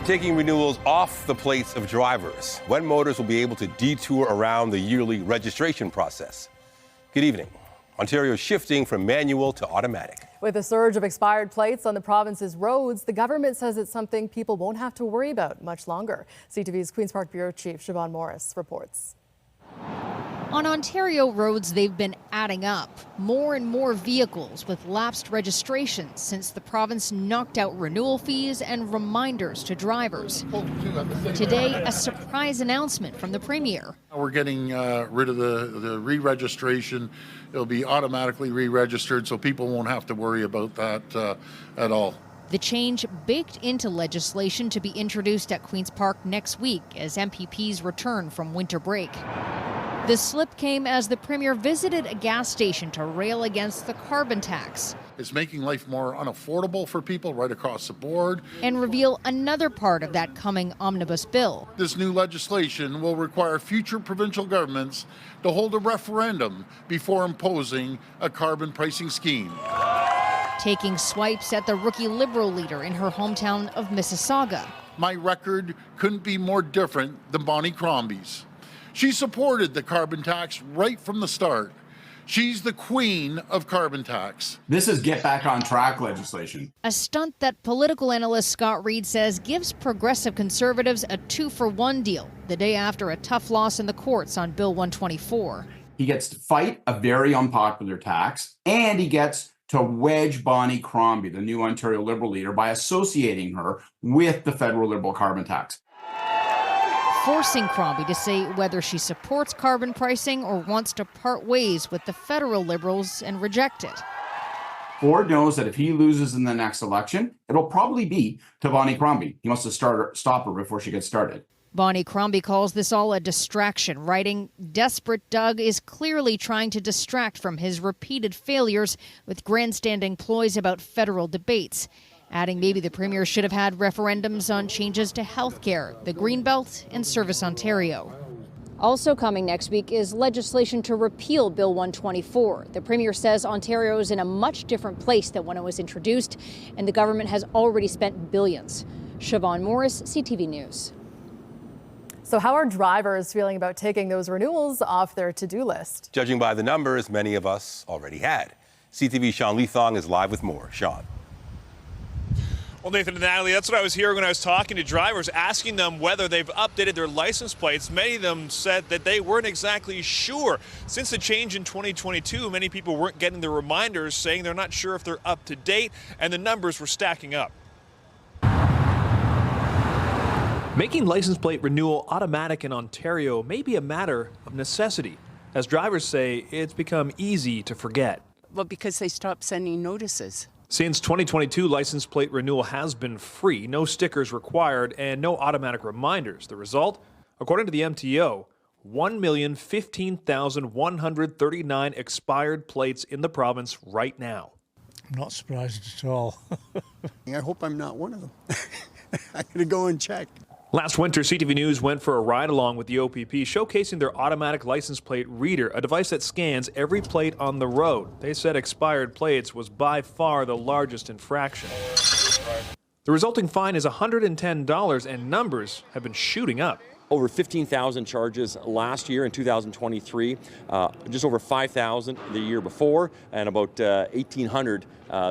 Taking renewals off the plates of drivers, when motors will be able to detour around the yearly registration process. Good evening. Ontario is shifting from manual to automatic. With a surge of expired plates on the province's roads, the government says it's something people won't have to worry about much longer. CTV's Queen's Park Bureau Chief Siobhan Morris reports. On Ontario roads, they've been adding up. More and more vehicles with lapsed registrations since the province knocked out renewal fees and reminders to drivers. Today, a surprise announcement from the Premier. We're getting rid of the re-registration. It'll be automatically re-registered, so people won't have to worry about that at all. The change baked into legislation to be introduced at Queen's Park next week as MPPs return from winter break. The slip came as the Premier visited a gas station to rail against the carbon tax. It's making life more unaffordable for people right across the board. And reveal another part of that coming omnibus bill. This new legislation will require future provincial governments to hold a referendum before imposing a carbon pricing scheme. Taking swipes at the rookie Liberal leader in her hometown of Mississauga. My record couldn't be more different than Bonnie Crombie's. She supported the carbon tax right from the start. She's the queen of carbon tax. This is get back on track legislation. A stunt that political analyst Scott Reid says gives progressive conservatives a 2-for-1 deal the day after a tough loss in the courts on Bill 124. He gets to fight a very unpopular tax, and he gets to wedge Bonnie Crombie, the new Ontario Liberal leader, by associating her with the federal Liberal carbon tax. Forcing Crombie to say whether she supports carbon pricing or wants to part ways with the federal Liberals and reject it. Ford knows that if he loses in the next election, it'll probably be to Bonnie Crombie. He wants to stop her before she gets started. Bonnie Crombie calls this all a distraction, writing, "Desperate Doug is clearly trying to distract from his repeated failures with grandstanding ploys about federal debates." Adding maybe the Premier should have had referendums on changes to healthcare, the Greenbelt, and Service Ontario. Also coming next week is legislation to repeal Bill 124. The Premier says Ontario is in a much different place than when it was introduced, and the government has already spent billions. Siobhan Morris, CTV News. So how are drivers feeling about taking those renewals off their to-do list? Judging by the numbers, many of us already had. CTV's Sean Leathong is live with more. Sean. Well, Nathan and Natalie, that's what I was hearing when I was talking to drivers, asking them whether they've updated their license plates. Many of them said that they weren't exactly sure. Since the change in 2022, many people weren't getting the reminders saying they're not sure if they're up to date, and the numbers were stacking up. Making license plate renewal automatic in Ontario may be a matter of necessity. As drivers say, it's become easy to forget. Well, because they stopped sending notices. Since 2022, license plate renewal has been free, no stickers required, and no automatic reminders. The result, according to the MTO, 1,015,139 expired plates in the province right now. I'm not surprised at all. I hope I'm not one of them. I'm going to go and check. Last winter, CTV News went for a ride-along with the OPP, showcasing their automatic license plate reader, a device that scans every plate on the road. They said expired plates was by far the largest infraction. The resulting fine is $110, and numbers have been shooting up. Over 15,000 charges last year in 2023, just over 5,000 the year before, and about 1,800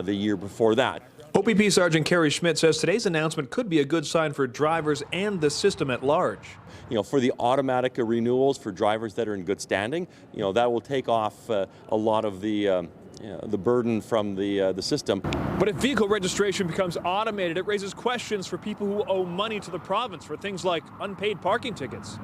the year before that. OPP Sergeant Kerry Schmidt says today's announcement could be a good sign for drivers and the system at large. You know, for the automatic renewals for drivers that are in good standing, you know, that will take off a lot of the burden from the system. But if vehicle registration becomes automated, it raises questions for people who owe money to the province for things like unpaid parking tickets.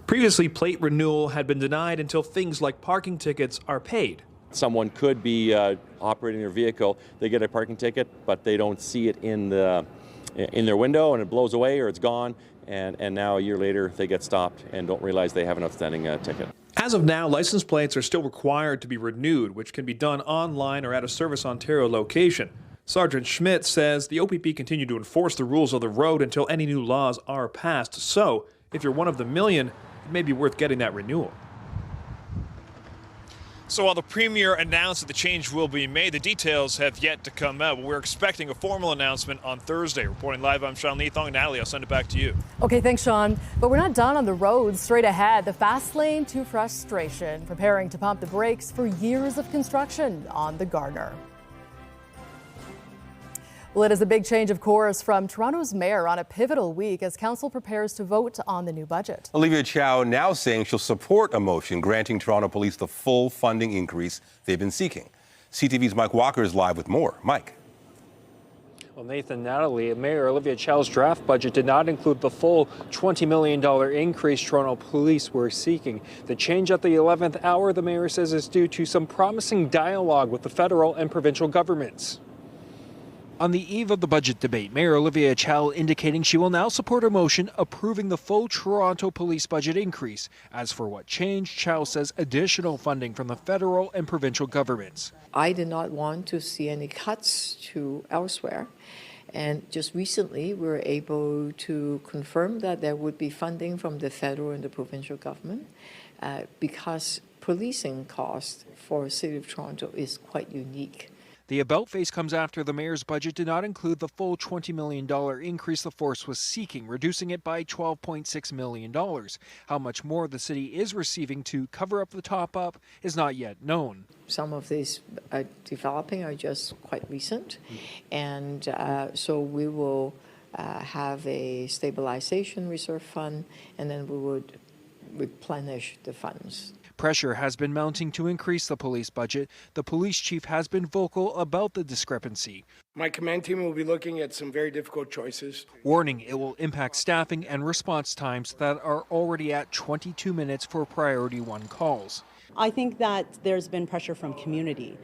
Previously, plate renewal had been denied until things like parking tickets are paid. Someone could be operating their vehicle, they get a parking ticket, but they don't see it in their window, and it blows away or it's gone, and now a year later they get stopped and don't realize they have an outstanding ticket. As of now, license plates are still required to be renewed, which can be done online or at a Service Ontario location. Sergeant Schmidt says the OPP continue to enforce the rules of the road until any new laws are passed. So, if you're one of the million, it may be worth getting that renewal. So while the Premier announced that the change will be made, the details have yet to come out. But we're expecting a formal announcement on Thursday. Reporting live, I'm Sean Leathong. Natalie, I'll send it back to you. Okay, thanks, Sean. But we're not done on the roads. Straight ahead, the fast lane to frustration, preparing to pump the brakes for years of construction on the Gardiner. Well, it is a big change of course from Toronto's mayor on a pivotal week as council prepares to vote on the new budget. Olivia Chow now saying she'll support a motion granting Toronto Police the full funding increase they've been seeking. CTV's Mike Walker is live with more. Mike. Well, Nathan, Natalie, Mayor Olivia Chow's draft budget did not include the full $20 million increase Toronto Police were seeking. The change at the 11th hour, the mayor says, is due to some promising dialogue with the federal and provincial governments. On the eve of the budget debate, Mayor Olivia Chow indicating she will now support a motion approving the full Toronto Police budget increase. As for what changed, Chow says additional funding from the federal and provincial governments. I did not want to see any cuts to elsewhere. And just recently, we were able to confirm that there would be funding from the federal and the provincial government because policing cost for the City of Toronto is quite unique. The about-face comes after the mayor's budget did not include the full $20 million increase the force was seeking, reducing it by $12.6 million. How much more the city is receiving to cover up the top-up is not yet known. Some of these developing are just quite recent, and so we will have a stabilization reserve fund, and then we would replenish the funds. Pressure has been mounting to increase the police budget. The police chief has been vocal about the discrepancy. My command team will be looking at some very difficult choices. Warning it will impact staffing and response times that are already at 22 minutes for Priority 1 calls. I think that there's been pressure from community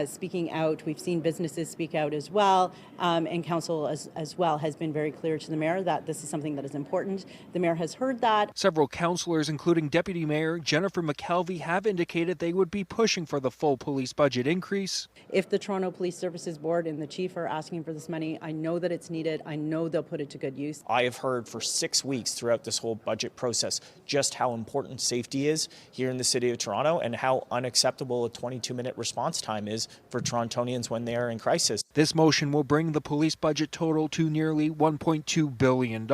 speaking out. We've seen businesses speak out as well, and council as well has been very clear to the mayor that this is something that is important. The mayor has heard that. Several councillors, including Deputy Mayor Jennifer McKelvey, have indicated they would be pushing for the full police budget increase. If the Toronto Police Services Board and the chief are asking for this money, I know that it's needed. I know they'll put it to good use. I have heard for 6 weeks throughout this whole budget process just how important safety is here in the City of Toronto and how unacceptable a 22-minute response time is for Torontonians when they are in crisis. This motion will bring the police budget total to nearly $1.2 billion.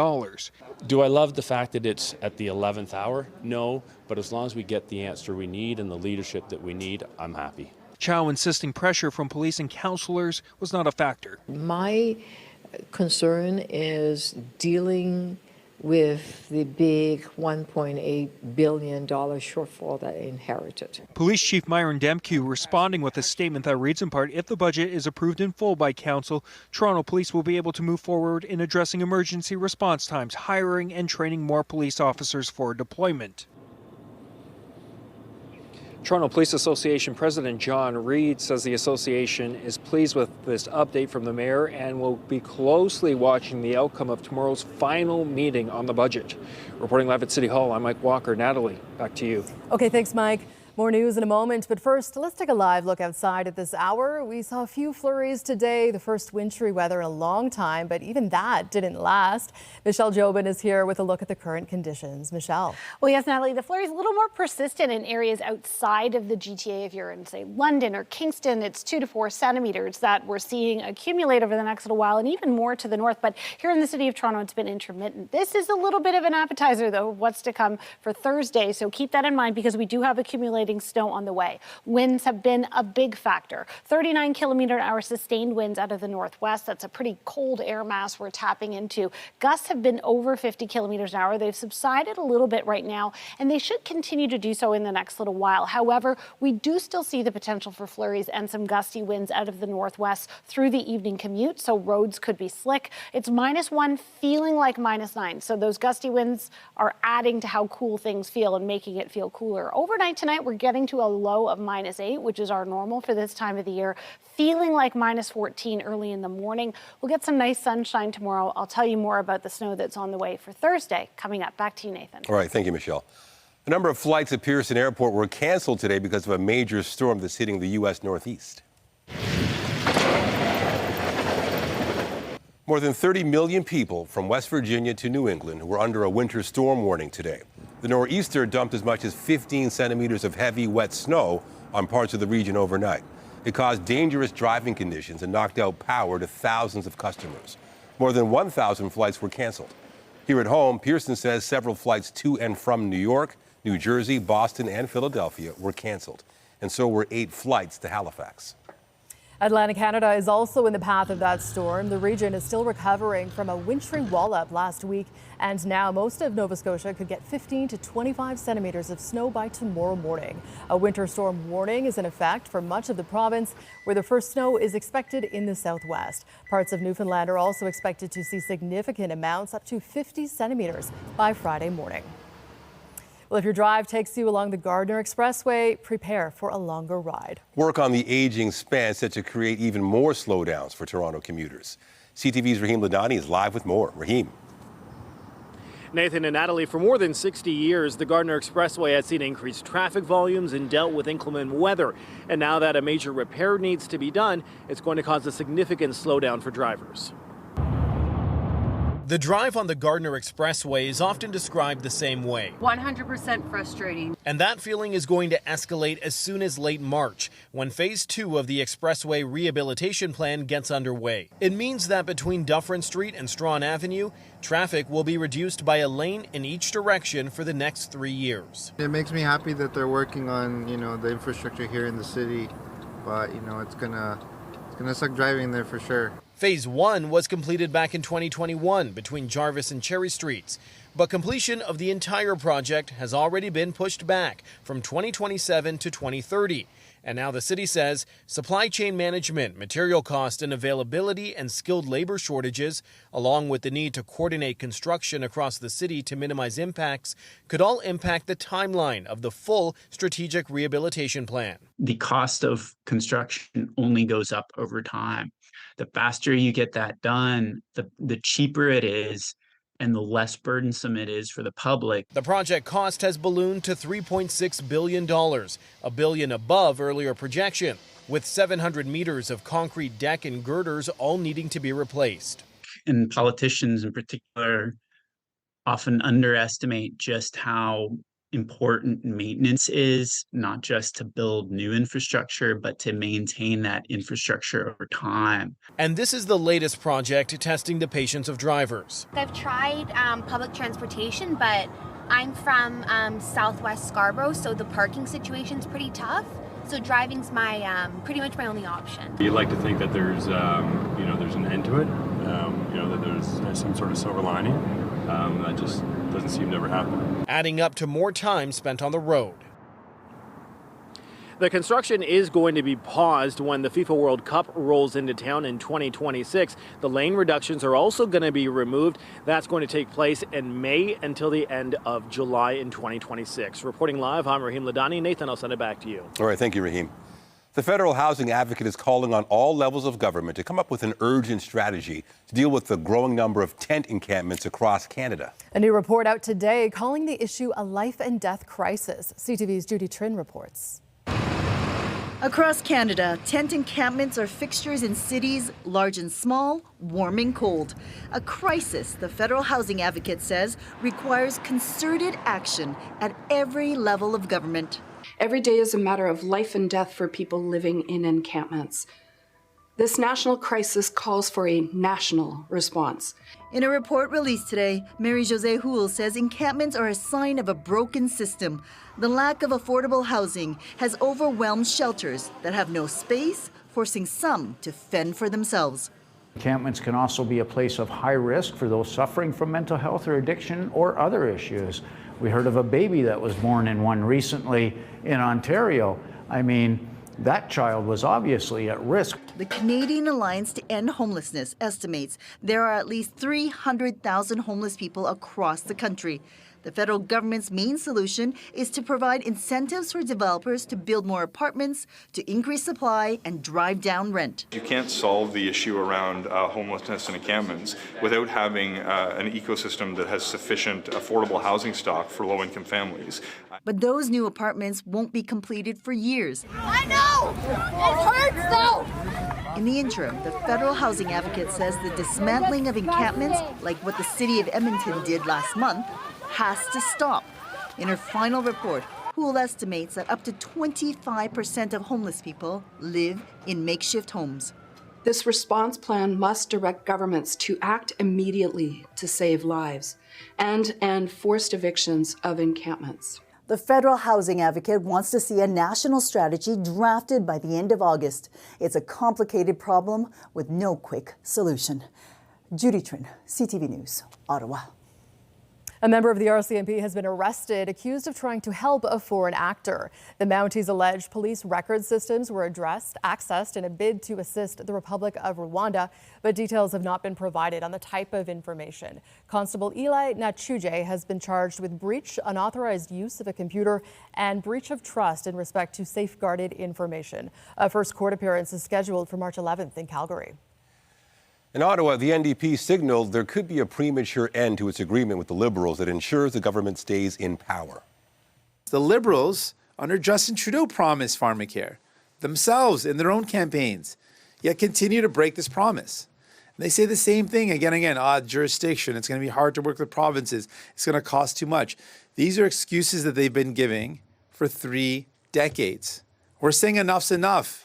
Do I love the fact that it's at the 11th hour? No, but as long as we get the answer we need and the leadership that we need, I'm happy. Chow insisting pressure from police and councillors was not a factor. My concern is dealing with the big $1.8 billion shortfall that I inherited. Police Chief Myron Demke responding with a statement that reads in part, if the budget is approved in full by council, Toronto Police will be able to move forward in addressing emergency response times, hiring and training more police officers for deployment. Toronto Police Association President John Reid says the association is pleased with this update from the mayor and will be closely watching the outcome of tomorrow's final meeting on the budget. Reporting live at City Hall, I'm Mike Walker. Natalie, back to you. Okay, thanks, Mike. More news in a moment, but first, let's take a live look outside at this hour. We saw a few flurries today, the first wintry weather in a long time, but even that didn't last. Michelle Jobin is here with a look at the current conditions. Michelle. Well, yes, Natalie, the flurries a little more persistent in areas outside of the GTA. If you're in, say, London or Kingston, it's 2 to 4 centimeters that we're seeing accumulate over the next little while, and even more to the north. But here in the City of Toronto, it's been intermittent. This is a little bit of an appetizer, though, of what's to come for Thursday. So keep that in mind because we do have accumulating snow on the way. Winds have been a big factor. 39-kilometer-an-hour sustained winds out of the northwest. That's a pretty cold air mass we're tapping into. Gusts have been over 50 kilometers an hour. They've subsided a little bit right now, and they should continue to do so in the next little while. However, we do still see the potential for flurries and some gusty winds out of the northwest through the evening commute, so roads could be slick. It's -1, feeling like -9. So those gusty winds are adding to how cool things feel and making it feel cooler. Overnight tonight, we're getting to a low of -8, which is our normal for this time of the year, feeling like -14 early in the morning. We'll get some nice sunshine tomorrow. I'll tell you more about the snow that's on the way for Thursday coming up. Back to you, Nathan. All right, thank you, Michelle. A number of flights at Pearson Airport were canceled today because of a major storm that's hitting the U.S. Northeast. More than 30 million people from West Virginia to New England were under a winter storm warning today. The nor'easter dumped as much as 15 centimeters of heavy, wet snow on parts of the region overnight. It caused dangerous driving conditions and knocked out power to thousands of customers. More than 1,000 flights were canceled. Here at home, Pearson says several flights to and from New York, New Jersey, Boston, and Philadelphia were canceled. And so were 8 flights to Halifax. Atlantic Canada is also in the path of that storm. The region is still recovering from a wintry wall-up last week, and now most of Nova Scotia could get 15 to 25 centimeters of snow by tomorrow morning. A winter storm warning is in effect for much of the province, where the first snow is expected in the southwest. Parts of Newfoundland are also expected to see significant amounts, up to 50 centimeters by Friday morning. Well, if your drive takes you along the Gardiner Expressway, prepare for a longer ride. Work on the aging span set to create even more slowdowns for Toronto commuters. CTV's Raheem Ladani is live with more. Raheem. Nathan and Natalie, for more than 60 years, the Gardiner Expressway has seen increased traffic volumes and dealt with inclement weather. And now that a major repair needs to be done, it's going to cause a significant slowdown for drivers. The drive on the Gardiner Expressway is often described the same way. 100% frustrating. And that feeling is going to escalate as soon as late March, when Phase 2 of the Expressway Rehabilitation Plan gets underway. It means that between Dufferin Street and Strawn Avenue, traffic will be reduced by a lane in each direction for the next 3 years. It makes me happy that they're working on, the infrastructure here in the city, but, it's gonna suck driving there for sure. Phase 1 was completed back in 2021 between Jarvis and Cherry Streets, but completion of the entire project has already been pushed back from 2027 to 2030. And now the city says supply chain management, material cost and availability, and skilled labor shortages, along with the need to coordinate construction across the city to minimize impacts, could all impact the timeline of the full strategic rehabilitation plan. The cost of construction only goes up over time. The faster you get that done, the cheaper it is and the less burdensome it is for the public. The project cost has ballooned to $3.6 billion, $1 billion above earlier projection, with 700 meters of concrete deck and girders all needing to be replaced. And politicians in particular often underestimate just how important maintenance is, not just to build new infrastructure, but to maintain that infrastructure over time. And this is the latest project testing the patience of drivers. I've tried public transportation, but I'm from Southwest Scarborough, so the parking situation's pretty tough. So driving's my pretty much my only option. You like to think that there's there's an end to it, that there's some sort of silver lining. That just doesn't seem to ever happen. Adding up to more time spent on the road. The construction is going to be paused when the FIFA World Cup rolls into town in 2026. The lane reductions are also going to be removed. That's going to take place in May until the end of July in 2026. Reporting live, I'm Raheem Ladani. Nathan, I'll send it back to you. All right, thank you, Raheem. The federal housing advocate is calling on all levels of government to come up with an urgent strategy to deal with the growing number of tent encampments across Canada. A new report out today calling the issue a life and death crisis. CTV's Judy Trin reports. Across Canada, tent encampments are fixtures in cities, large and small, warm and cold. A crisis, the federal housing advocate says, requires concerted action at every level of government. Every day is a matter of life and death for people living in encampments. This national crisis calls for a national response. In a report released today, Mary-Josée Houle says encampments are a sign of a broken system. The lack of affordable housing has overwhelmed shelters that have no space, forcing some to fend for themselves. Encampments can also be a place of high risk for those suffering from mental health or addiction or other issues. We heard of a baby that was born in one recently in Ontario. I mean, that child was obviously at risk. The Canadian Alliance to End Homelessness estimates there are at least 300,000 homeless people across the country. The federal government's main solution is to provide incentives for developers to build more apartments, to increase supply and drive down rent. You can't solve the issue around homelessness and encampments without having an ecosystem that has sufficient affordable housing stock for low-income families. But those new apartments won't be completed for years. I know! It hurts though! In the interim, the federal housing advocate says the dismantling of encampments, like what the city of Edmonton did last month, has to stop. In her final report, Pool estimates that up to 25% of homeless people live in makeshift homes. This response plan must direct governments to act immediately to save lives and end forced evictions of encampments. The federal housing advocate wants to see a national strategy drafted by the end of August. It's a complicated problem with no quick solution. Judy Trin, CTV News, Ottawa. A member of the RCMP has been arrested, accused of trying to help a foreign actor. The Mounties allege police record systems were accessed in a bid to assist the Republic of Rwanda, but details have not been provided on the type of information. Constable Eli Nachuje has been charged with breach, unauthorized use of a computer, and breach of trust in respect to safeguarded information. A first court appearance is scheduled for March 11th in Calgary. In Ottawa, the NDP signaled there could be a premature end to its agreement with the Liberals that ensures the government stays in power. The Liberals, under Justin Trudeau, promised pharmacare themselves in their own campaigns, yet continue to break this promise. And they say the same thing again and again. Jurisdiction, it's going to be hard to work with provinces. It's going to cost too much. These are excuses that they've been giving for 3 decades. We're saying enough's enough.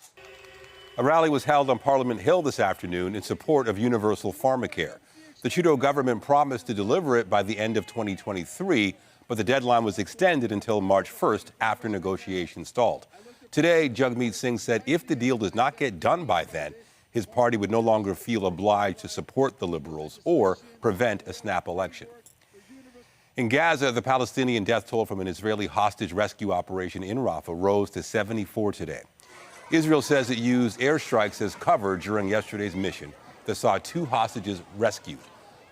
A rally was held on Parliament Hill this afternoon in support of universal pharmacare. The Trudeau government promised to deliver it by the end of 2023, but the deadline was extended until March 1st after negotiations stalled. Today, Jagmeet Singh said if the deal does not get done by then, his party would no longer feel obliged to support the Liberals or prevent a snap election. In Gaza, the Palestinian death toll from an Israeli hostage rescue operation in Rafah rose to 74 today. Israel says it used airstrikes as cover during yesterday's mission that saw 2 hostages rescued.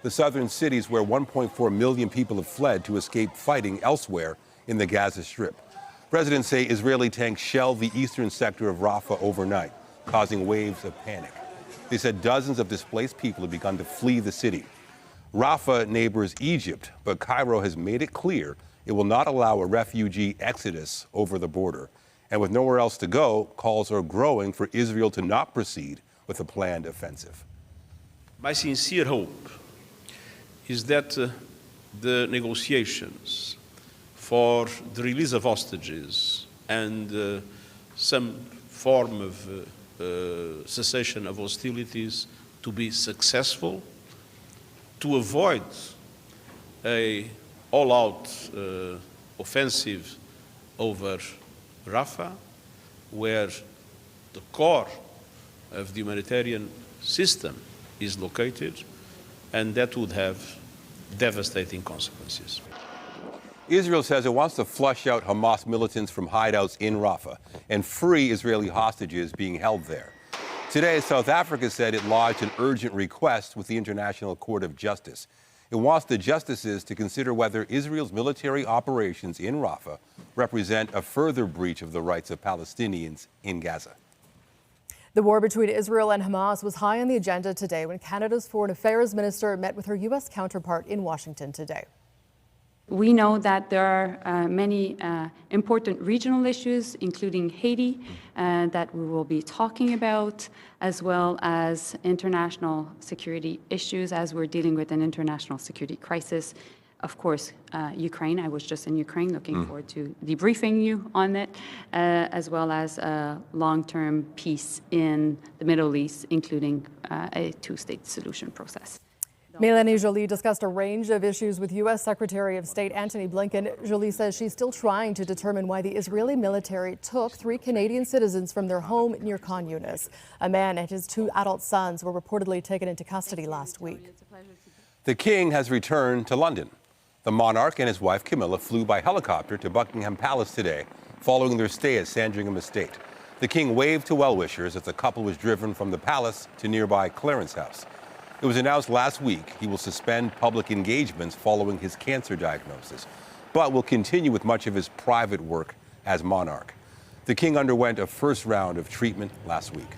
The southern cities where 1.4 million people have fled to escape fighting elsewhere in the Gaza Strip. Residents say Israeli tanks shelled the eastern sector of Rafah overnight, causing waves of panic. They said dozens of displaced people have begun to flee the city. Rafah neighbors Egypt, but Cairo has made it clear it will not allow a refugee exodus over the border. And with nowhere else to go, calls are growing for Israel to not proceed with a planned offensive. My sincere hope is that the negotiations for the release of hostages and some form of cessation of hostilities to be successful, to avoid a all-out offensive over Rafah, where the core of the humanitarian system is located, and that would have devastating consequences. Israel says it wants to flush out Hamas militants from hideouts in Rafah and free Israeli hostages being held there. Today, South Africa said it lodged an urgent request with the International Court of Justice. It wants the justices to consider whether Israel's military operations in Rafah represent a further breach of the rights of Palestinians in Gaza. The war between Israel and Hamas was high on the agenda today when Canada's Foreign Affairs Minister met with her U.S. counterpart in Washington today. We know that there are many important regional issues, including Haiti, that we will be talking about, as well as international security issues as we're dealing with an international security crisis. Of course, Ukraine. I was just in Ukraine, looking forward to debriefing you on it, as well as long-term peace in the Middle East, including a 2-state solution process. Mélanie Joly discussed a range of issues with U.S. Secretary of State Antony Blinken. Joly says she's still trying to determine why the Israeli military took 3 Canadian citizens from their home near Khan Yunis. A man and his 2 adult sons were reportedly taken into custody last week. The King has returned to London. The monarch and his wife Camilla flew by helicopter to Buckingham Palace today, following their stay at Sandringham Estate. The King waved to well-wishers as the couple was driven from the palace to nearby Clarence House. It was announced last week he will suspend public engagements following his cancer diagnosis, but will continue with much of his private work as monarch. The King underwent a first round of treatment last week.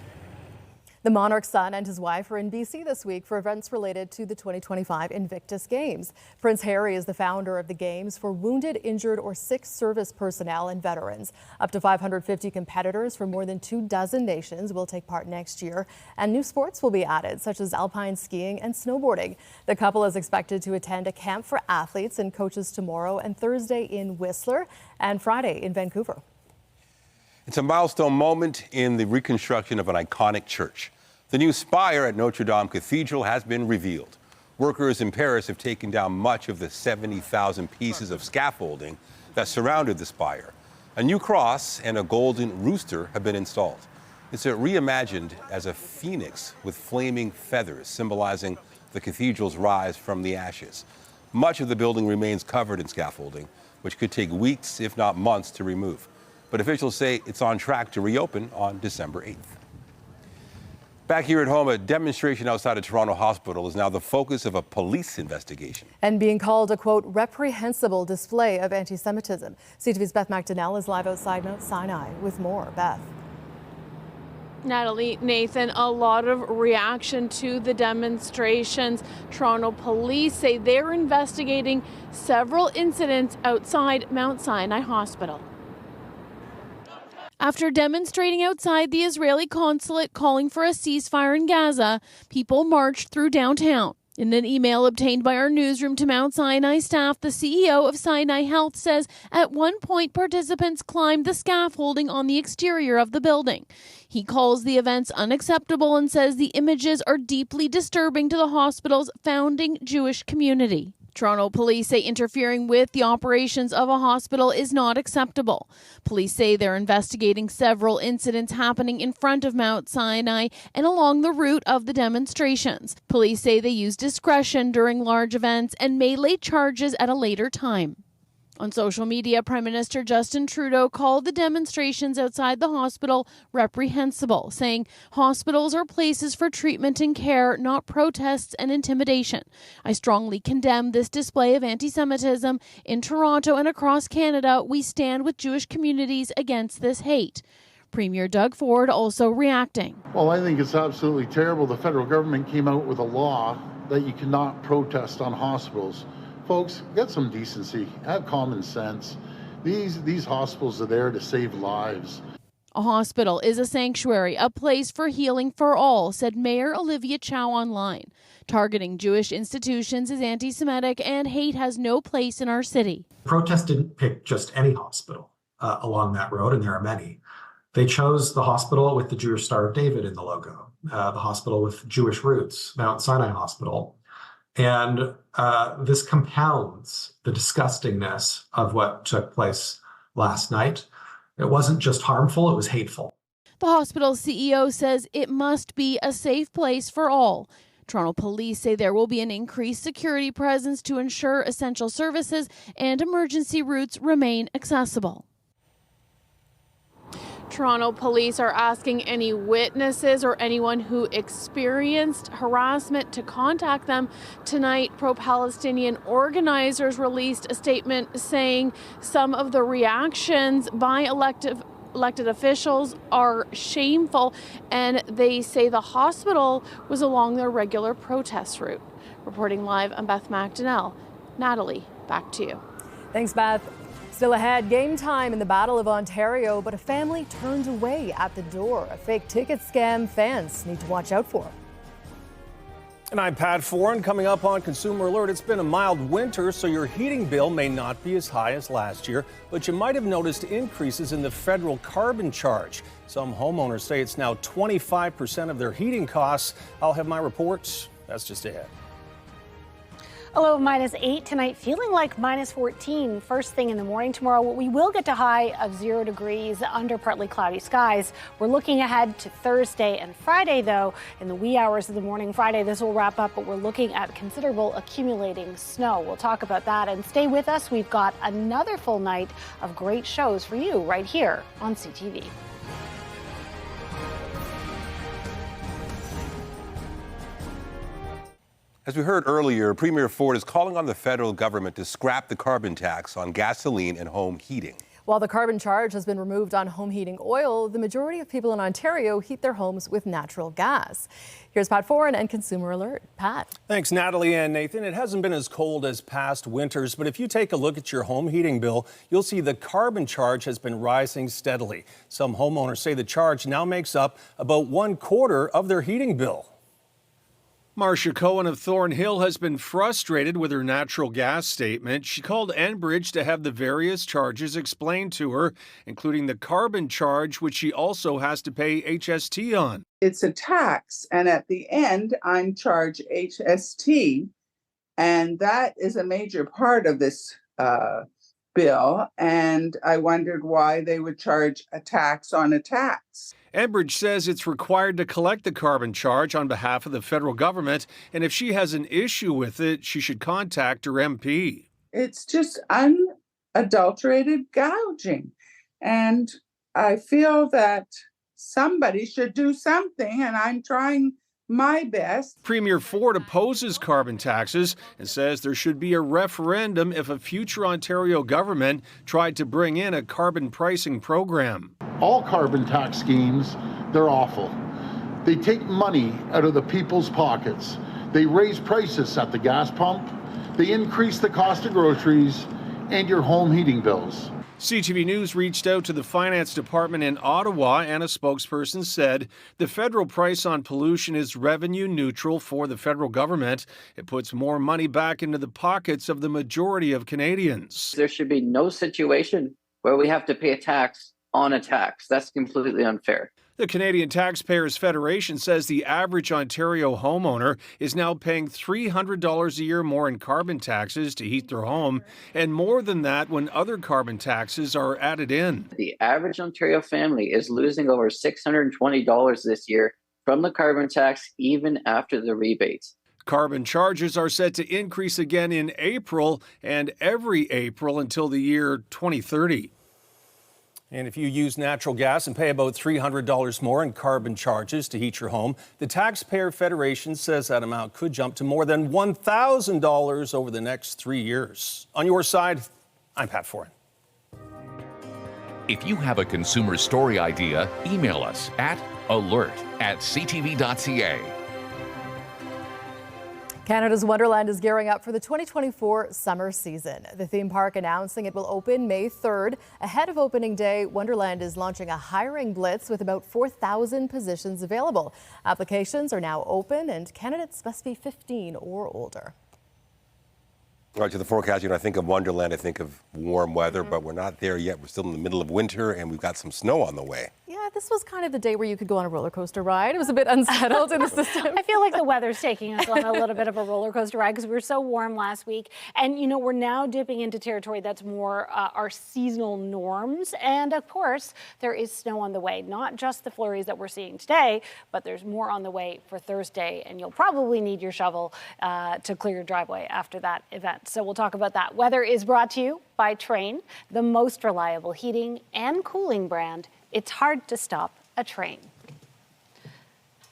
The monarch's son and his wife are in BC this week for events related to the 2025 Invictus Games. Prince Harry is the founder of the Games for wounded, injured, or sick service personnel and veterans. Up to 550 competitors from more than 24 nations will take part next year, and new sports will be added, such as alpine skiing and snowboarding. The couple is expected to attend a camp for athletes and coaches tomorrow and Thursday in Whistler and Friday in Vancouver. It's a milestone moment in the reconstruction of an iconic church. The new spire at Notre Dame Cathedral has been revealed. Workers in Paris have taken down much of the 70,000 pieces of scaffolding that surrounded the spire. A new cross and a golden rooster have been installed. It's reimagined as a phoenix with flaming feathers, symbolizing the cathedral's rise from the ashes. Much of the building remains covered in scaffolding, which could take weeks, if not months, to remove. But officials say it's on track to reopen on December 8th. Back here at home, a demonstration outside a Toronto hospital is now the focus of a police investigation. And being called a, quote, reprehensible display of anti-Semitism. CTV's Beth McDonnell is live outside Mount Sinai with more. Beth. Natalie, Nathan, a lot of reaction to the demonstrations. Toronto police say they're investigating several incidents outside Mount Sinai Hospital. After demonstrating outside the Israeli consulate calling for a ceasefire in Gaza, people marched through downtown. In an email obtained by our newsroom to Mount Sinai staff, the CEO of Sinai Health says at one point participants climbed the scaffolding on the exterior of the building. He calls the events unacceptable and says the images are deeply disturbing to the hospital's founding Jewish community. Toronto police say interfering with the operations of a hospital is not acceptable. Police say they're investigating several incidents happening in front of Mount Sinai and along the route of the demonstrations. Police say they use discretion during large events and may lay charges at a later time. On social media, Prime Minister Justin Trudeau called the demonstrations outside the hospital reprehensible, saying hospitals are places for treatment and care, not protests and intimidation. I strongly condemn this display of anti-Semitism. In Toronto and across Canada, we stand with Jewish communities against this hate. Premier Doug Ford also reacting. Well, I think it's absolutely terrible. The federal government came out with a law that you cannot protest on hospitals. Folks, get some decency, have common sense. These hospitals are there to save lives. A hospital is a sanctuary, a place for healing for all, said Mayor Olivia Chow online. Targeting Jewish institutions is anti-Semitic and hate has no place in our city. Protest didn't pick just any hospital along that road, and there are many. They chose the hospital with the Jewish Star of David in the logo, the hospital with Jewish roots, Mount Sinai Hospital. And this compounds the disgustingness of what took place last night. It wasn't just harmful, it was hateful. The hospital's CEO says it must be a safe place for all. Toronto police say there will be an increased security presence to ensure essential services and emergency routes remain accessible. Toronto police are asking any witnesses or anyone who experienced harassment to contact them. Tonight, pro-Palestinian organizers released a statement saying some of the reactions by elected officials are shameful, and they say the hospital was along their regular protest route. Reporting live, I'm Beth McDonnell. Natalie, back to you. Thanks, Beth. Still ahead, game time in the Battle of Ontario, but a family turned away at the door. A fake ticket scam fans need to watch out for. And I'm Pat Foran. Coming up on Consumer Alert, it's been a mild winter, so your heating bill may not be as high as last year, but you might have noticed increases in the federal carbon charge. Some homeowners say it's now 25% of their heating costs. I'll have my reports. That's just ahead. A low of -8 tonight, feeling like -14 first thing in the morning tomorrow. We will get to high of 0 degrees under partly cloudy skies. We're looking ahead to Thursday and Friday, though. In the wee hours of the morning Friday, this will wrap up, but we're looking at considerable accumulating snow. We'll talk about that and stay with us. We've got another full night of great shows for you right here on CTV. As we heard earlier, Premier Ford is calling on the federal government to scrap the carbon tax on gasoline and home heating. While the carbon charge has been removed on home heating oil, the majority of people in Ontario heat their homes with natural gas. Here's Pat Foran and Consumer Alert. Pat. Thanks, Natalie and Nathan. It hasn't been as cold as past winters, but if you take a look at your home heating bill, you'll see the carbon charge has been rising steadily. Some homeowners say the charge now makes up about 1/4 of their heating bill. Marcia Cohen of Thornhill has been frustrated with her natural gas statement. She called Enbridge to have the various charges explained to her, including the carbon charge, which she also has to pay HST on. It's a tax, and at the end, I'm charged HST, and that is a major part of this bill, and I wondered why they would charge a tax on a tax. Enbridge says it's required to collect the carbon charge on behalf of the federal government, and if she has an issue with it, she should contact her MP. It's just unadulterated gouging, and I feel that somebody should do something, and I'm trying my best. Premier Ford opposes carbon taxes and says there should be a referendum if a future Ontario government tried to bring in a carbon pricing program. All carbon tax schemes, they're awful. They take money out of the people's pockets. They raise prices at the gas pump. They increase the cost of groceries and your home heating bills. CTV News reached out to the Finance Department in Ottawa, and a spokesperson said the federal price on pollution is revenue neutral for the federal government. It puts more money back into the pockets of the majority of Canadians. There should be no situation where we have to pay a tax on a tax. That's completely unfair. The Canadian Taxpayers Federation says the average Ontario homeowner is now paying $300 a year more in carbon taxes to heat their home, and more than that when other carbon taxes are added in. The average Ontario family is losing over $620 this year from the carbon tax, even after the rebates. Carbon charges are set to increase again in April and every April until the year 2030. And if you use natural gas and pay about $300 more in carbon charges to heat your home, the Taxpayer Federation says that amount could jump to more than $1,000 over the next 3 years. On your side, I'm Pat Foran. If you have a consumer story idea, email us at alert@ctv.ca. Canada's Wonderland is gearing up for the 2024 summer season. The theme park announcing it will open May 3rd. Ahead of opening day, Wonderland is launching a hiring blitz with about 4,000 positions available. Applications are now open and candidates must be 15 or older. All right, to the forecast, I think of Wonderland, I think of warm weather, but we're not there yet. We're still in the middle of winter and we've got some snow on the way. Yeah, this was kind of the day where you could go on a roller coaster ride. It was a bit unsettled in the system. I feel like the weather's taking us on a little bit of a roller coaster ride because we were so warm last week. And, we're now dipping into territory that's more our seasonal norms. And, of course, there is snow on the way. Not just the flurries that we're seeing today, but there's more on the way for Thursday. And you'll probably need your shovel to clear your driveway after that event. So we'll talk about that. Weather is brought to you by Train, the most reliable heating and cooling brand. It's hard to stop a train.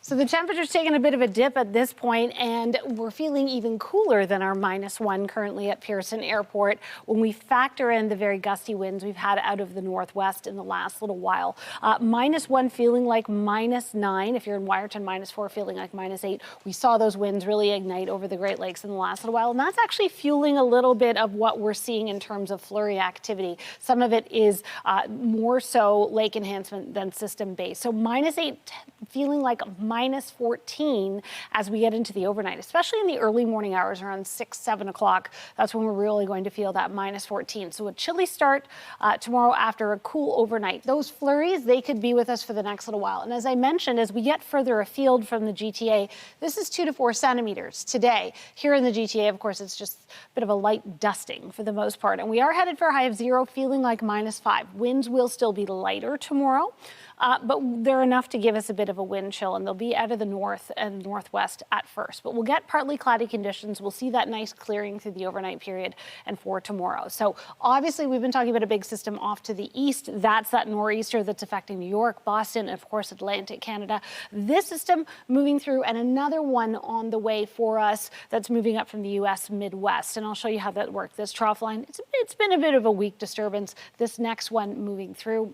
So the temperature's taken a bit of a dip at this point, and we're feeling even cooler than our -1 currently at Pearson Airport when we factor in the very gusty winds we've had out of the northwest in the last little while. -1 feeling like -9. If you're in Wyerton, -4 feeling like -8. We saw those winds really ignite over the Great Lakes in the last little while, and that's actually fueling a little bit of what we're seeing in terms of flurry activity. Some of it is more so lake enhancement than system based. So -8 feeling like -14 as we get into the overnight, especially in the early morning hours around 6, 7 o'clock. That's when we're really going to feel that -14. So a chilly start tomorrow after a cool overnight. Those flurries, they could be with us for the next little while. And as I mentioned, as we get further afield from the GTA, this is 2 to 4 centimeters today. Here in the GTA, of course, it's just a bit of a light dusting for the most part. And we are headed for a high of 0, feeling like -5. Winds will still be lighter tomorrow. but they're enough to give us a bit of a wind chill, and they'll be out of the north and northwest at first. But we'll get partly cloudy conditions. We'll see that nice clearing through the overnight period and for tomorrow. So obviously we've been talking about a big system off to the east. That's that nor'easter that's affecting New York, Boston, and of course Atlantic Canada. This system moving through, and another one on the way for us that's moving up from the U.S. Midwest. And I'll show you how that worked. This trough line, it's been a bit of a weak disturbance. This next one moving through,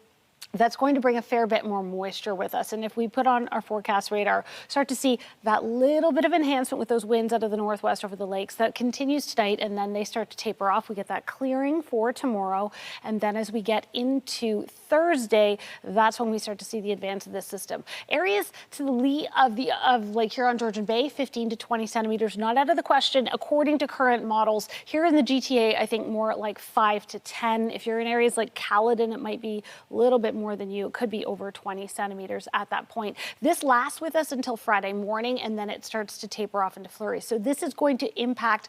that's going to bring a fair bit more moisture with us. And if we put on our forecast radar, start to see that little bit of enhancement with those winds out of the northwest over the lakes, that continues tonight, and then they start to taper off. We get that clearing for tomorrow. And then as we get into Thursday, that's when we start to see the advance of this system. Areas to the lee of Lake Huron, Georgian Bay, 15 to 20 centimeters, not out of the question. According to current models, here in the GTA, I think more like 5 to 10. If you're in areas like Caledon, it might be a little bit more than you. It could be over 20 centimeters at that point. This lasts with us until Friday morning, and then it starts to taper off into flurries. So this is going to impact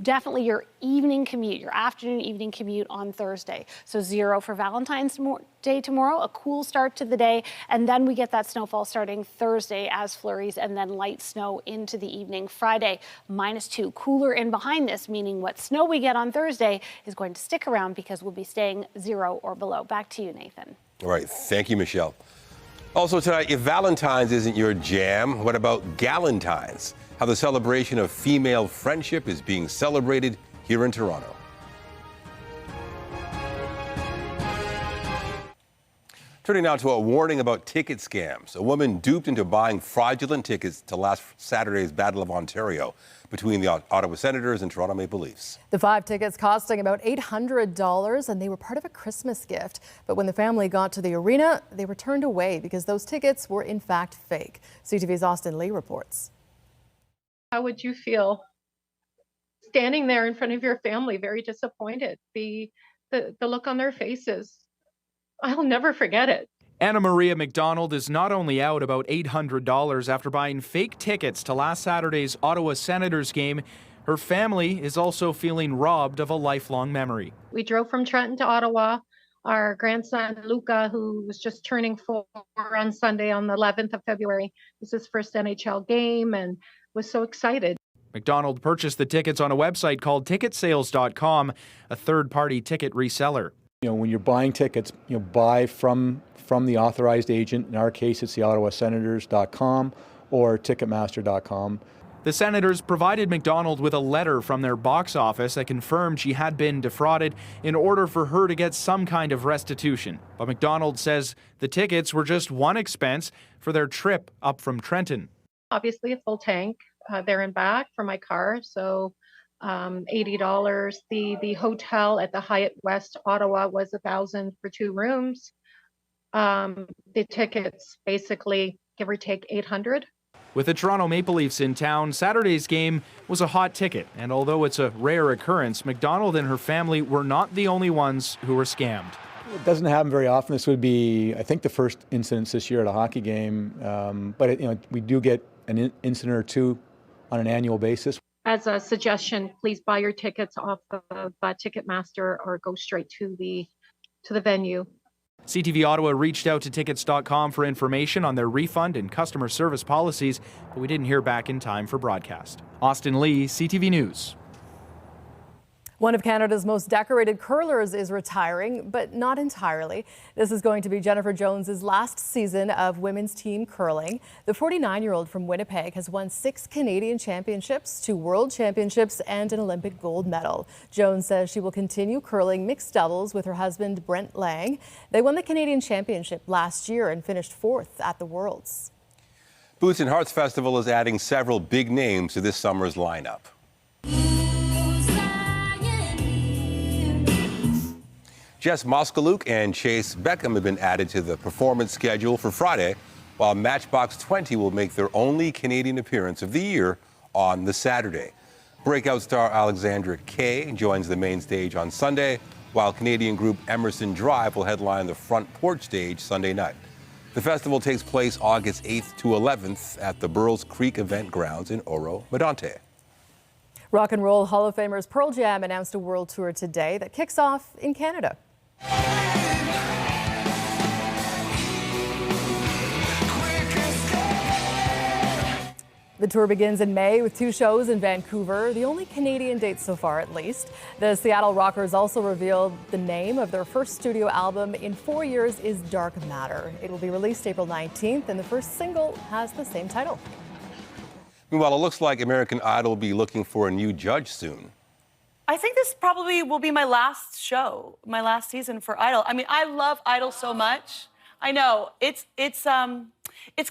definitely your evening commute, your afternoon, evening commute on Thursday. So 0 for Valentine's Day tomorrow, a cool start to the day, and then we get that snowfall starting Thursday as flurries, and then light snow into the evening. Friday, -2, cooler in behind this, meaning what snow we get on Thursday is going to stick around because we'll be staying 0 or below. Back to you, Nathan. All right, thank you, Michelle. Also tonight, if Valentine's isn't your jam, what about Galentine's? How the celebration of female friendship is being celebrated here in Toronto. Turning now to a warning about ticket scams. A woman duped into buying fraudulent tickets to last Saturday's Battle of Ontario between the Ottawa Senators and Toronto Maple Leafs. The 5 tickets costing about $800, and they were part of a Christmas gift. But when the family got to the arena, they were turned away because those tickets were in fact fake. CTV's Austin Lee reports. How would you feel standing there in front of your family, very disappointed? The look on their faces, I'll never forget it. Anna Maria McDonald is not only out about $800 after buying fake tickets to last Saturday's Ottawa Senators game, her family is also feeling robbed of a lifelong memory. We drove from Trenton to Ottawa. Our grandson, Luca, who was just turning 4 on Sunday on the 11th of February, was his first NHL game and was so excited. McDonald purchased the tickets on a website called ticketsales.com, a third-party ticket reseller. You know, when you're buying tickets, buy from the authorized agent. In our case, it's the OttawaSenators.com or Ticketmaster.com. The Senators provided McDonald with a letter from their box office that confirmed she had been defrauded in order for her to get some kind of restitution. But McDonald says the tickets were just one expense for their trip up from Trenton. Obviously a full tank there and back for my car, so $80. The hotel at the Hyatt West Ottawa was $1,000 for 2 rooms. The tickets basically give or take $800. With the Toronto Maple Leafs in town, Saturday's game was a hot ticket, and although it's a rare occurrence, McDonald and her family were not the only ones who were scammed. It doesn't happen very often. This would be, I think, the first incident this year at a hockey game, but we do get an incident or two on an annual basis. As a suggestion, please buy your tickets off of Ticketmaster or go straight to the venue. CTV Ottawa reached out to tickets.com for information on their refund and customer service policies, but we didn't hear back in time for broadcast. Austin Lee, CTV News. One of Canada's most decorated curlers is retiring, but not entirely. This is going to be Jennifer Jones's last season of women's team curling. The 49-year-old from Winnipeg has won 6 Canadian championships, 2 world championships, and an Olympic gold medal. Jones says she will continue curling mixed doubles with her husband, Brent Lang. They won the Canadian championship last year and finished 4th at the Worlds. Boots and Hearts Festival is adding several big names to this summer's lineup. Jess Moskaluk and Chase Beckham have been added to the performance schedule for Friday, while Matchbox 20 will make their only Canadian appearance of the year on the Saturday. Breakout star Alexandra Kay joins the main stage on Sunday, while Canadian group Emerson Drive will headline the front porch stage Sunday night. The festival takes place August 8th to 11th at the Burles Creek Event Grounds in Oro, Medonte. Rock and Roll Hall of Famers Pearl Jam announced a world tour today that kicks off in Canada. The tour begins in May with 2 shows in Vancouver, the only Canadian dates so far at least. The Seattle Rockers also revealed the name of their first studio album in 4 years is Dark Matter. It will be released April 19th, and the first single has the same title. Meanwhile, it looks like American Idol will be looking for a new judge soon. I think this probably will be my last show, my last season for Idol. I mean, I love Idol so much. I know it's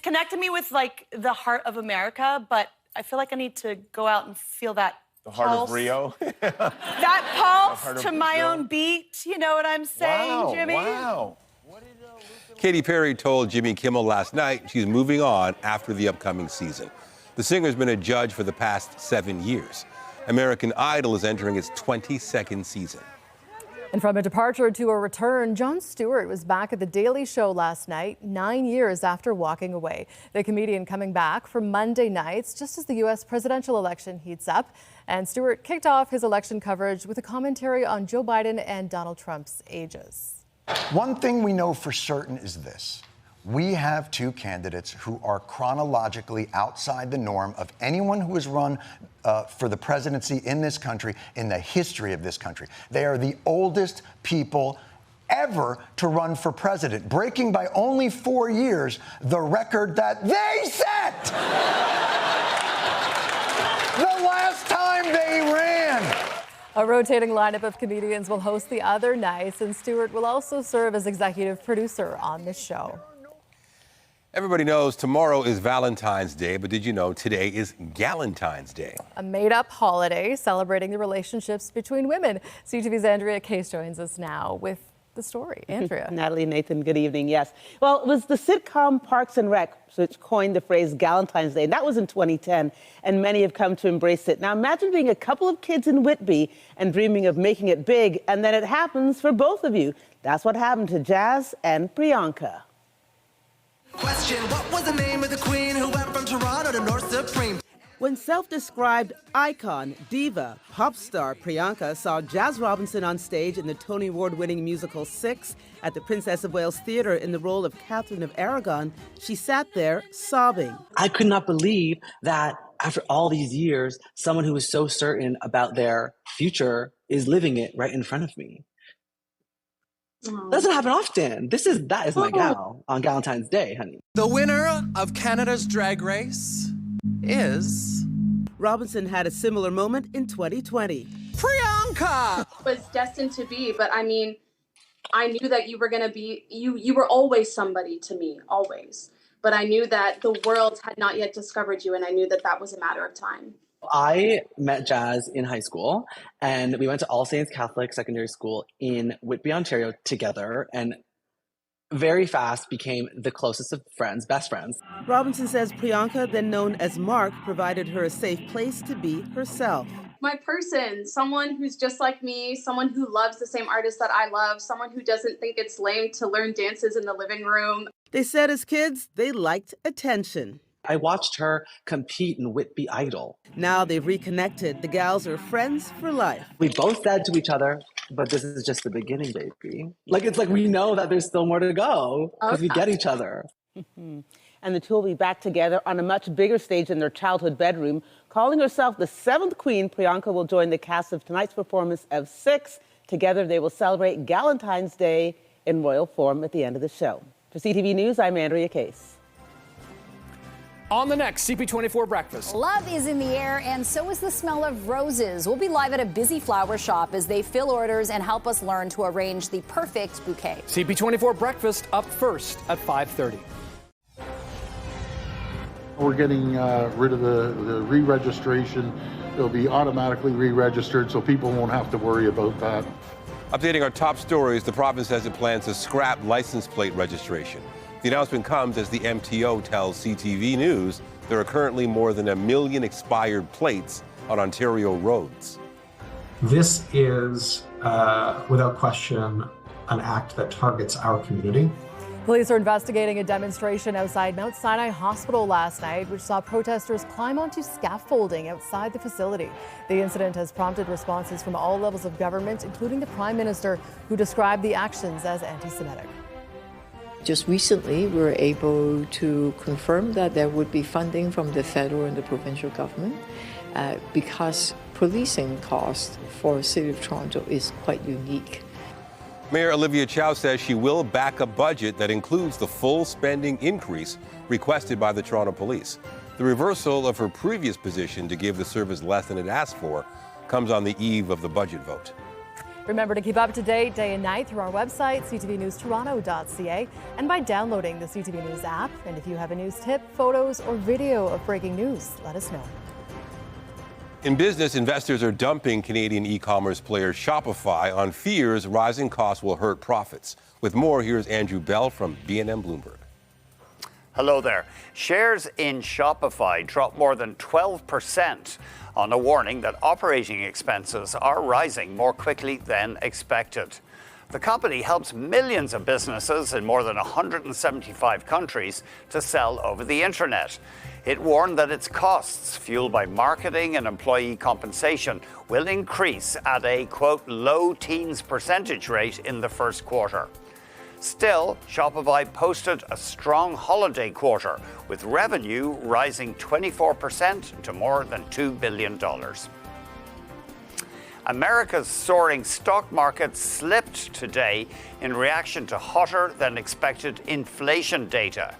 connected me with like the heart of America, but I feel like I need to go out and feel that heart pulse. of Rio. That pulse to my own beat. You know what I'm saying, Jimmy? Wow. Katy Perry told Jimmy Kimmel last night she's moving on after the upcoming season. The singer's been a judge for the past 7 years. American Idol is entering its 22nd season. And from a departure to a return, Jon Stewart was back at The Daily Show last night, 9 years after walking away. The comedian coming back for Monday nights, just as the U.S. presidential election heats up. And Stewart kicked off his election coverage with a commentary on Joe Biden and Donald Trump's ages. One thing we know for certain is this. We have 2 candidates who are chronologically outside the norm of anyone who has run for the presidency in this country, in the history of this country. They are the oldest people ever to run for president, breaking by only 4 years the record that they set the last time they ran. A rotating lineup of comedians will host the other nights, and Stewart will also serve as executive producer on the show. Everybody knows tomorrow is Valentine's Day, but did you know today is Galentine's Day? A made-up holiday celebrating the relationships between women. CTV's Andrea Case joins us now with the story. Andrea. Natalie, Nathan, good evening. Yes. Well, it was the sitcom Parks and Rec which coined the phrase Galentine's Day, and that was in 2010, and many have come to embrace it. Now, imagine being a couple of kids in Whitby and dreaming of making it big, and then it happens for both of you. That's what happened to Jazz and Priyanka. Question, what was the name of the queen who went from Toronto to North Supreme? When self-described icon, diva, pop star Priyanka saw Jazz Robinson on stage in the Tony Award-winning musical Six at the Princess of Wales Theatre in the role of Catherine of Aragon, she sat there sobbing. I could not believe that after all these years, someone who was so certain about their future is living it right in front of me. Doesn't happen often. That is my gal on Valentine's Day, honey. The winner of Canada's Drag Race is... Robinson had a similar moment in 2020. Priyanka! Was destined to be, but I mean, I knew that you were going to be, you were always somebody to me, always. But I knew that the world had not yet discovered you, and I knew that that was a matter of time. I met Jazz in high school, and we went to All Saints Catholic Secondary School in Whitby, Ontario together, and very fast became the closest of friends, best friends. Robinson says Priyanka, then known as Mark, provided her a safe place to be herself. My person, someone who's just like me, someone who loves the same artists that I love, someone who doesn't think it's lame to learn dances in the living room. They said as kids, they liked attention. I watched her compete in Whitby Idol. Now they've reconnected. The gals are friends for life. We both said to each other, but this is just the beginning, baby. It's like we know that there's still more to go because we get each other. And the two will be back together on a much bigger stage in their childhood bedroom. Calling herself the 7th Queen, Priyanka will join the cast of tonight's performance of Six. Together they will celebrate Galentine's Day in royal form at the end of the show. For CTV News, I'm Andrea Case. On the next CP24 Breakfast. Love is in the air, and so is the smell of roses. We'll be live at a busy flower shop as they fill orders and help us learn to arrange the perfect bouquet. CP24 Breakfast up first at 5:30. We're getting rid of the re-registration. It'll be automatically re-registered, so people won't have to worry about that. Updating our top stories, the province says it plans to scrap license plate registration. The announcement comes as the MTO tells CTV News there are currently more than 1 million expired plates on Ontario roads. This is, without question, an act that targets our community. Police are investigating a demonstration outside Mount Sinai Hospital last night, which saw protesters climb onto scaffolding outside the facility. The incident has prompted responses from all levels of government, including the Prime Minister, who described the actions as anti-Semitic. Just recently, we were able to confirm that there would be funding from the federal and the provincial government because policing cost for the City of Toronto is quite unique. Mayor Olivia Chow says she will back a budget that includes the full spending increase requested by the Toronto Police. The reversal of her previous position to give the service less than it asked for comes on the eve of the budget vote. Remember to keep up to date day and night through our website, ctvnewstoronto.ca, and by downloading the CTV News app. And if you have a news tip, photos, or video of breaking news, let us know. In business, investors are dumping Canadian e-commerce player Shopify on fears rising costs will hurt profits. With more, here's Andrew Bell from BNN Bloomberg. Hello there. Shares in Shopify dropped more than 12% on a warning that operating expenses are rising more quickly than expected. The company helps millions of businesses in more than 175 countries to sell over the internet. It warned that its costs, fueled by marketing and employee compensation, will increase at a, quote, low teens percentage rate in the first quarter. Still, Shopify posted a strong holiday quarter, with revenue rising 24% to more than $2 billion. America's soaring stock market slipped today in reaction to hotter than expected inflation data.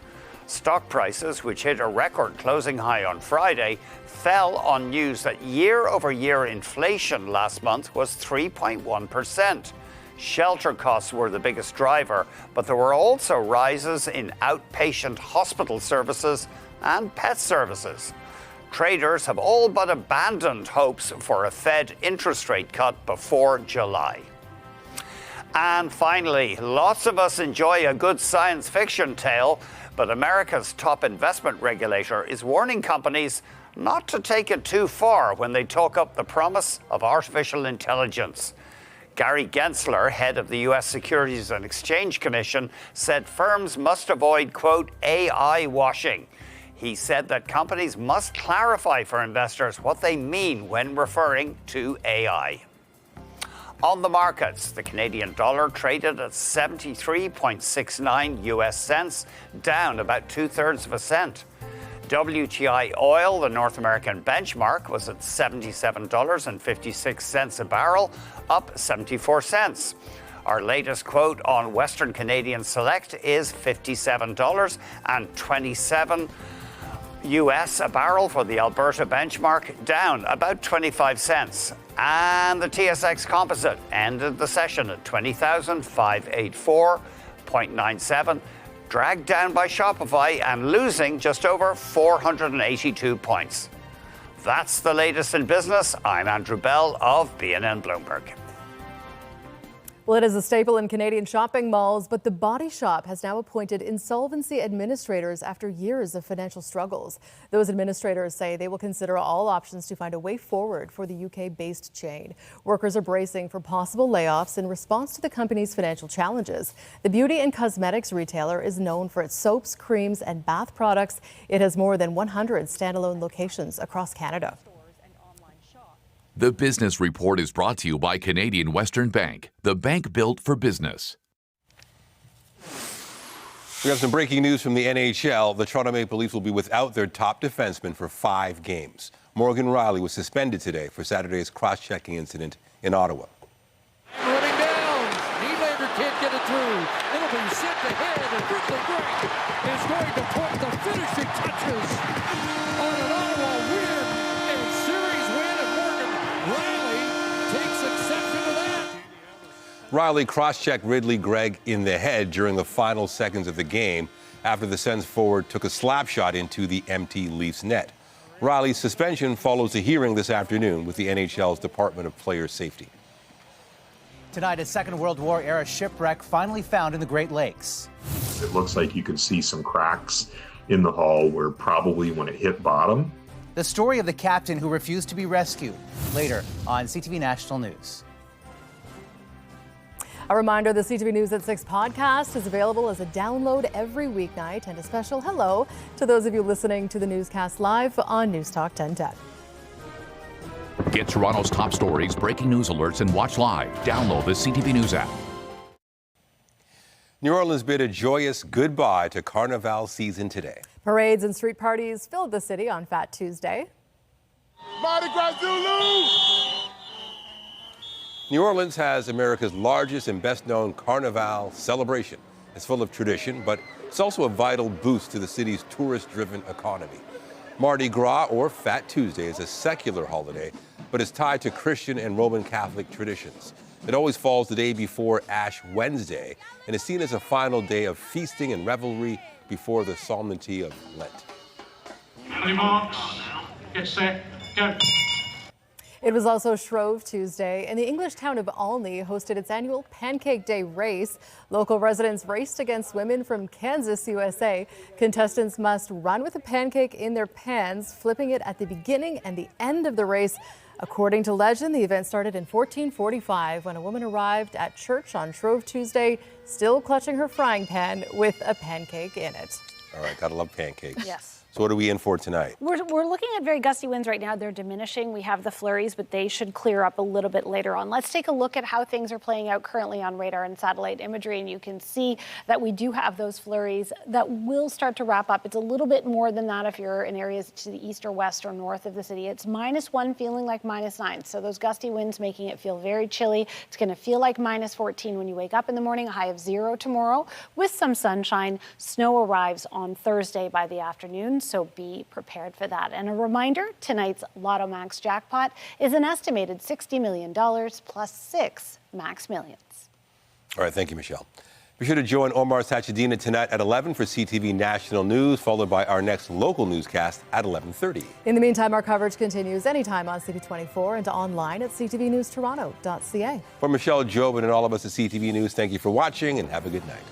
Stock prices, which hit a record closing high on Friday, fell on news that year-over-year inflation last month was 3.1%. Shelter costs were the biggest driver, but there were also rises in outpatient hospital services and pet services. Traders have all but abandoned hopes for a Fed interest rate cut before July. And finally, lots of us enjoy a good science fiction tale, but America's top investment regulator is warning companies not to take it too far when they talk up the promise of artificial intelligence. Gary Gensler, head of the U.S. Securities and Exchange Commission, said firms must avoid, quote, AI washing. He said that companies must clarify for investors what they mean when referring to AI. On the markets, the Canadian dollar traded at 73.69 US cents, down about 2/3 cent. WTI oil, the North American benchmark, was at $77.56 a barrel, up 74 cents. Our latest quote on Western Canadian Select is $57.27 US a barrel for the Alberta benchmark, down about 25 cents. And the TSX Composite ended the session at 20,584.97, dragged down by Shopify and losing just over 482 points. That's the latest in business. I'm Andrew Bell of BNN Bloomberg. Well, it is a staple in Canadian shopping malls, but the Body Shop has now appointed insolvency administrators after years of financial struggles. Those administrators say they will consider all options to find a way forward for the UK-based chain. Workers are bracing for possible layoffs in response to the company's financial challenges. The beauty and cosmetics retailer is known for its soaps, creams, and bath products. It has more than 100 standalone locations across Canada. The Business Report is brought to you by Canadian Western Bank, the bank built for business. We have some breaking news from the NHL. The Toronto Maple Leafs will be without their top defenseman for 5 games. Morgan Riley was suspended today for Saturday's cross-checking incident in Ottawa. Running down. Nylander can't get it through. It'll be sent ahead, and Ridley Gregg is going to put the finishing touches on an Ottawa win and series win, and Morgan Riley takes exception to that. Riley cross-checked Ridley Gregg in the head during the final seconds of the game after the Sens forward took a slap shot into the empty Leafs net. Riley's suspension follows a hearing this afternoon with the NHL's Department of Player Safety. Tonight, a Second World War-era shipwreck finally found in the Great Lakes. It looks like you can see some cracks in the hull where probably when it hit bottom. The story of the captain who refused to be rescued, later on CTV National News. A reminder, the CTV News at 6 podcast is available as a download every weeknight, and a special hello to those of you listening to the newscast live on News Talk 1010. Get Toronto's top stories, breaking news alerts, and watch live. Download the CTV News app. New Orleans bid a joyous goodbye to Carnival season today. Parades and street parties filled the city on Fat Tuesday. Mardi Gras Zulu! New Orleans has America's largest and best-known Carnival celebration. It's full of tradition, but it's also a vital boost to the city's tourist-driven economy. Mardi Gras, or Fat Tuesday, is a secular holiday, but is tied to Christian and Roman Catholic traditions. It always falls the day before Ash Wednesday and is seen as a final day of feasting and revelry before the solemnity of Lent. Ready, marks, get set, go. It was also Shrove Tuesday, and the English town of Olney hosted its annual Pancake Day race. Local residents raced against women from Kansas, USA. Contestants must run with a pancake in their pans, flipping it at the beginning and the end of the race. According to legend, the event started in 1445 when a woman arrived at church on Shrove Tuesday, still clutching her frying pan with a pancake in it. All right, gotta love pancakes. Yes. So what are we in for tonight? We're looking at very gusty winds right now. They're diminishing. We have the flurries, but they should clear up a little bit later on. Let's take a look at how things are playing out currently on radar and satellite imagery, and you can see that we do have those flurries that will start to wrap up. It's a little bit more than that if you're in areas to the east or west or north of the city. It's -1 feeling like -9. So those gusty winds making it feel very chilly. It's going to feel like -14 when you wake up in the morning, a high of 0 tomorrow with some sunshine. Snow arrives on Thursday by the afternoon, so be prepared for that. And a reminder, tonight's Lotto Max jackpot is an estimated $60 million plus 6 Max Millions. All right, thank you, Michelle. Be sure to join Omar Sachedina tonight at 11 for CTV National News, followed by our next local newscast at 11:30. In the meantime, our coverage continues anytime on CP24 and online at ctvnewstoronto.ca. For Michelle Jobin and all of us at CTV News, thank you for watching and have a good night.